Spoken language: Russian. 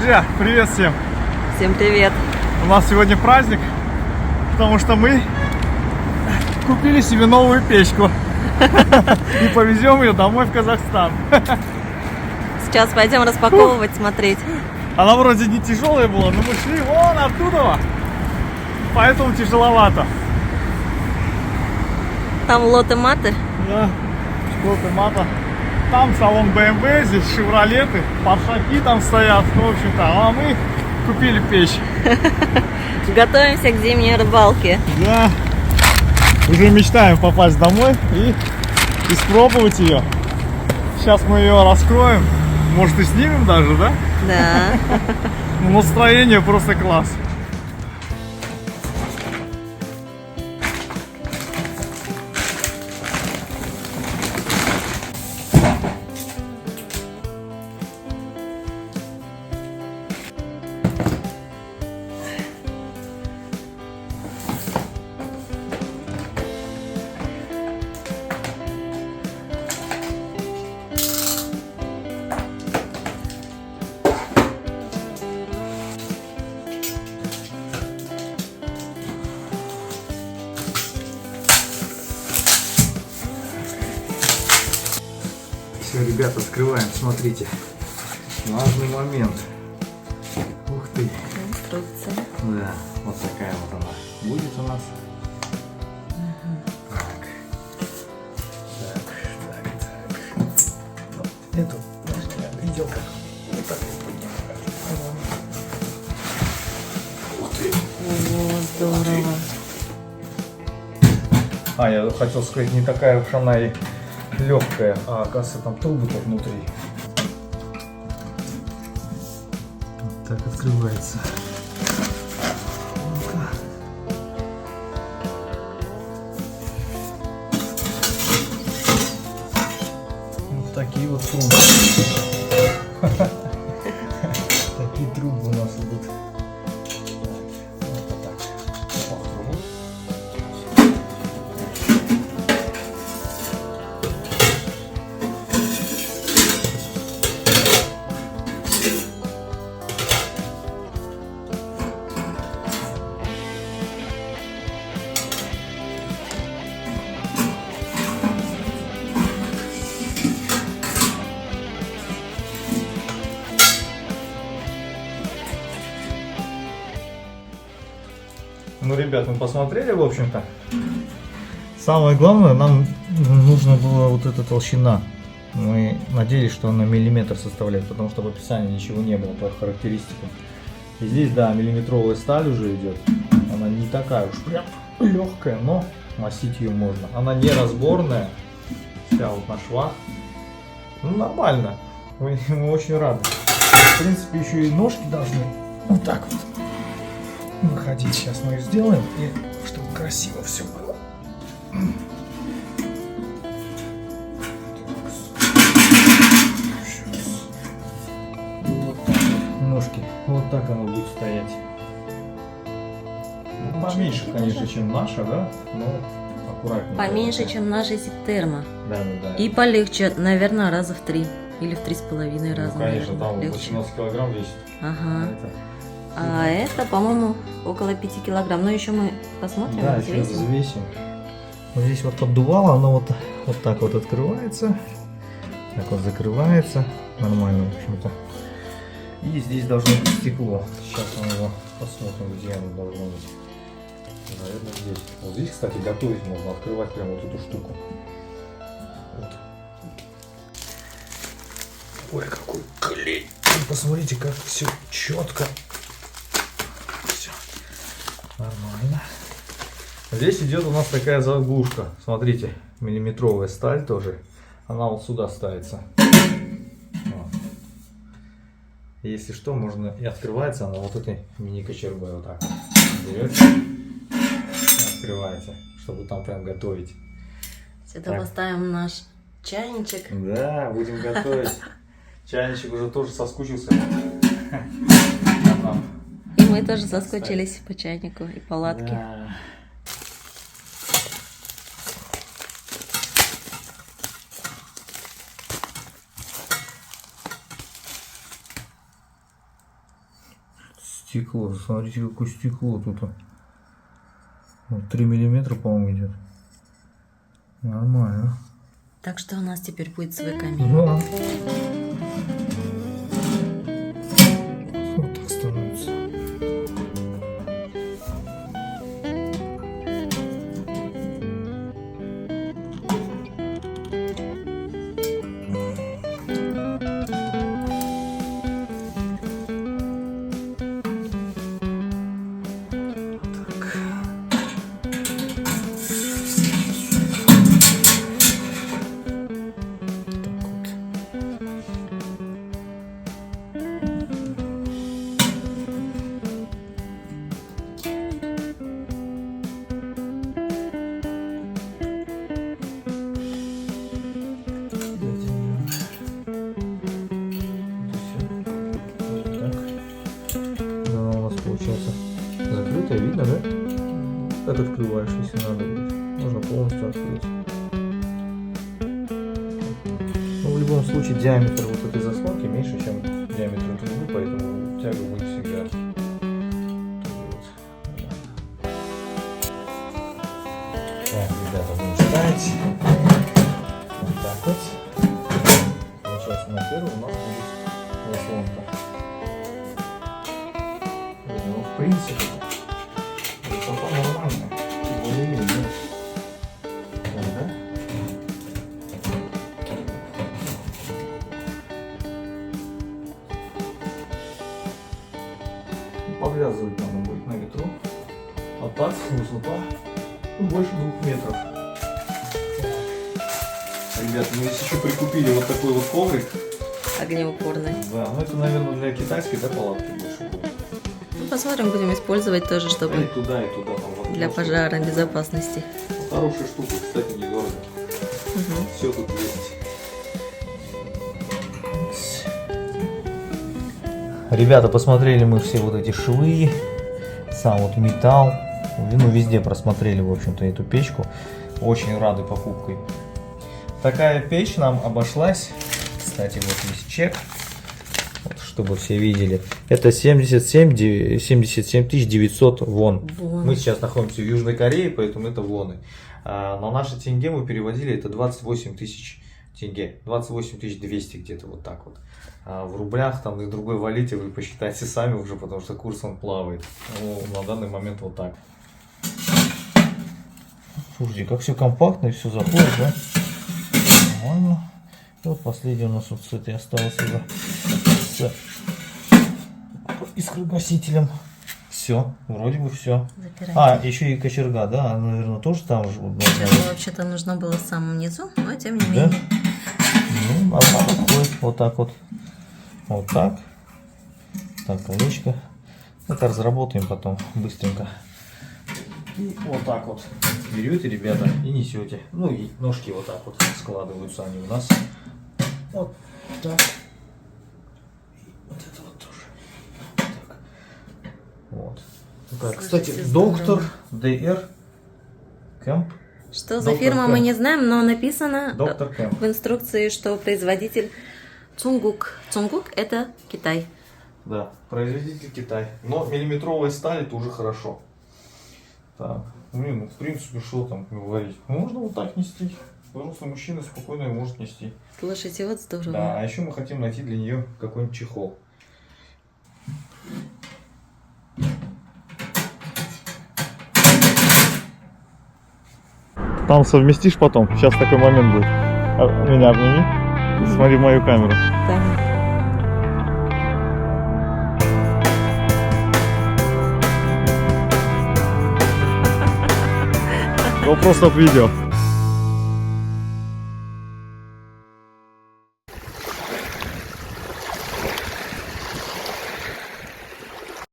Друзья, привет всем! Всем привет! У нас сегодня праздник, потому что мы купили себе новую печку и повезем ее домой в Казахстан. Сейчас пойдем распаковывать, смотреть. Она вроде не тяжелая была, но мы шли вон оттуда, поэтому тяжеловато. Там лоты-маты. Да, лоты-мата. Там салон BMW, здесь шевролеты, паршаки там стоят, ну, в общем-то, а мы купили печь. Готовимся к зимней рыбалке. Да, уже мечтаем попасть домой и испробовать ее. Сейчас мы ее раскроем, может и снимем даже, да? Да. Ну, настроение просто класс. Все, ребята, открываем, смотрите. Важный момент. Ух ты. Инструкция. Да, вот такая вот она будет у нас. Так. Вот эту, я видел, как вот так вот поднимаю. Ух ты. О, здорово. А, я хотел сказать, не такая уж она и легкая, а оказывается там трубы-то внутри. Вот так открывается. Ну-ка. Вот такие вот трубы. Такие трубы у нас идут. Вот так. Ну, ребят, мы посмотрели, в общем-то. Самое главное, нам нужно было вот эта толщина. Мы надеялись, что она миллиметр составляет, потому что в описании ничего не было по характеристикам. И здесь, да, миллиметровая сталь уже идет. Она не такая уж прям легкая, но носить ее можно. Она не разборная, вся вот на швах. Ну, нормально. Мы очень рады. В принципе, еще и ножки должны вот так вот выходить. Сейчас мы ее сделаем, и чтобы красиво все было. Вот так вот. Ножки. Вот так она будет стоять. Ну, поменьше, конечно, чем наша, да? Но аккуратнее. Поменьше, чем наша термо. Да, да, да. И полегче, наверное, раза в 3. Или в 3,5 раза. Ну, конечно, наверное, там легче. 18 килограмм весит. Ага. Это... А это, по-моему, около 5 килограмм. Но еще мы посмотрим, Да, еще взвесим. взвесим. Вот здесь вот поддувало, оно вот так вот открывается. Так вот закрывается. Нормально, в общем-то. И здесь должно быть стекло. Сейчас мы его посмотрим, где оно должно быть. Наверное, здесь. Вот здесь, кстати, готовить можно. Открывать прямо вот эту штуку. Вот. Ой, какой клей. Посмотрите, как все четко. Все нормально. Здесь идет у нас такая заглушка. Смотрите, миллиметровая сталь тоже. Она вот сюда ставится. Вот. Если что, можно и открывается она вот этой мини-кочергой вот так. Берете и открываете, чтобы там прям готовить. Сюда Так. поставим наш чайничек. Да, будем готовить. Чайничек уже тоже соскучился. И мы тоже соскучились по чайнику и палатке. Да. Стекло, смотрите, какое стекло тут. Вот 3 миллиметра, по-моему, идет. Нормально. Так что у нас теперь будет свой камин. Да. Вот так становится. Получается закрытое, видно, да? Как открываешь, если надо будет. Можно полностью открыть. Ну, в любом случае диаметр вот этой заслонки меньше, чем диаметр трубы, поэтому тяга будет всегда. Так, ребята, будем ставить. Вот так вот. Получается, на первую у нас будет заслонка. Ну, в принципе, высота нормальная, более-менее. Да? Подвязывать надо будет на ветру. А так высота больше 2 метров. Ребята, мы здесь еще прикупили вот такой вот коврик. Огнеупорный. Да, ну это, наверное, для китайской, да, палатки больше будет. Посмотрим, будем использовать тоже, чтобы И туда, там, вот, для пожара безопасности. Хорошая штука, кстати, недорого. Угу. Все тут есть. Ребята, посмотрели мы все вот эти швы, сам вот металл. Ну, везде просмотрели, в общем-то, эту печку. Очень рады покупкой. Такая печь нам обошлась. Кстати, вот есть чек. Вот, чтобы все видели. Это 77 900 вон. Мы сейчас находимся в Южной Корее, поэтому это воны. А на наши тенге мы переводили, это 28 тысяч тенге. 28 200 где-то вот так вот. А в рублях там и в другой валюте вы посчитайте сами уже, потому что курс он плавает. Ну, на данный момент вот так. Слушайте, как все компактно и все заходит, да? Нормально. И вот последний у нас вот с этой остался, да, с искрогасителем. Все, вроде бы все. А, еще и кочерга, да, она, наверное, тоже там же. Вообще-то нужно было в самом низу, но тем не менее. Ну, она подходит вот так вот. Вот так. Так, колечко. Это разработаем потом быстренько. И вот так вот берете, ребята, и несете. Ну и ножки вот так вот складываются они у нас. Вот так. И вот это вот тоже. Так. Вот. Так, кстати, доктор DR Кэмп. Что за фирма, мы не знаем, но написано Доктор Кэмп в инструкции, что производитель Цунгук. Цунгук — это Китай. Да, производитель Китай. Но миллиметровая сталь — это уже хорошо. Так, блин, ну в принципе, что там говорить? Можно вот так нести. Взрослый мужчина спокойно его может нести. Слушайте, вот здорово. Да, а еще мы хотим найти для нее какой-нибудь чехол. Там совместишь потом? Сейчас такой момент будет. Меня обними. Смотри в мою камеру. Да. GoPro стоп видео.